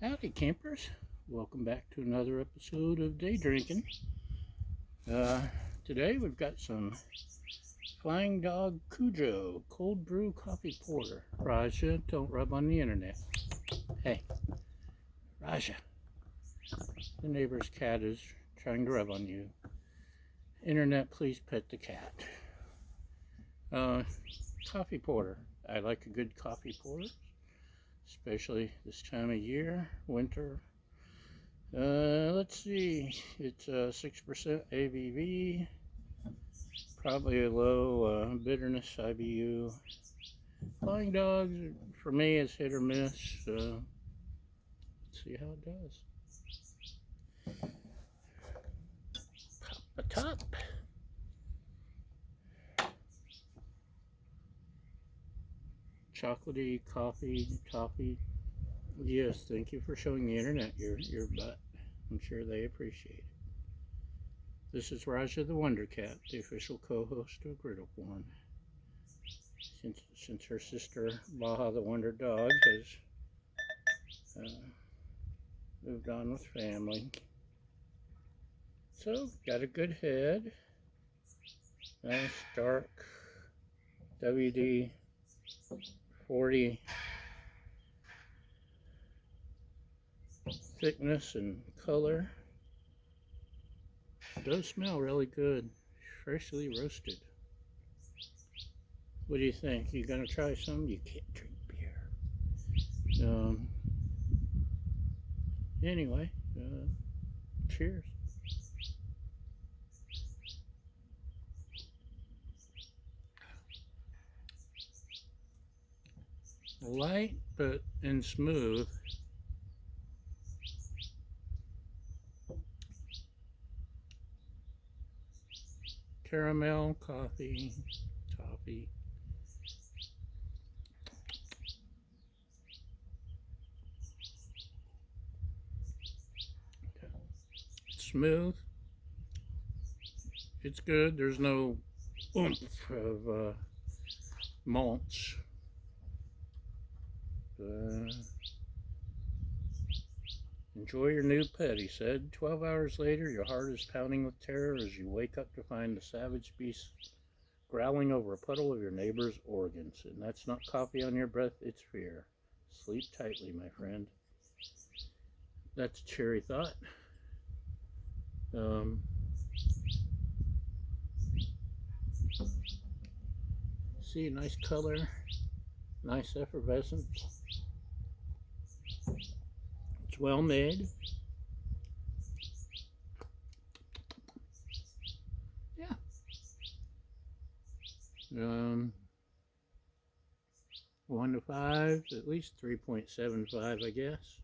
Howdy campers, welcome back to another episode of Day Drinking. Today we've got some Flying Dog Kujo cold brew coffee porter. Raja, don't rub on the internet. Hey, Raja, the neighbor's cat is trying to rub on you. Internet, please pet the cat. Coffee porter. I like a good coffee porter, especially this time of year, winter. Let's see, it's 6% ABV, probably a low bitterness IBU. Flying Dogs, for me, is hit or miss. Let's see how it does. Pop a top. Chocolatey, coffee, toffee. Yes, thank you for showing the internet your butt. I'm sure they appreciate it. This is Raja the Wonder Cat, the official co-host of Griddle. Since her sister Baja the Wonder Dog has moved on with family. So, got a good head. Nice dark WD 40 thickness and color. It does smell really good, freshly roasted. What do you think? You gonna try some? You can't drink beer. Anyway, cheers. Light and smooth. Caramel, coffee, toffee. It's smooth. It's good. There's no oomph of malts. Enjoy your new pet, he said. 12 hours later, your heart is pounding with terror as you wake up to find the savage beast growling over a puddle of your neighbor's organs. And that's not coffee on your breath, it's fear. Sleep tightly, my friend. That's a cheery thought. See, nice color, nice effervescence. It's well made. Yeah. 1 to 5, at least 3.75, I guess.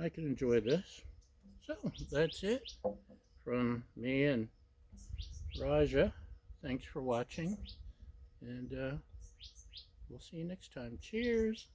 I can enjoy this. So, that's it from me and Raja. Thanks for watching, and we'll see you next time. Cheers!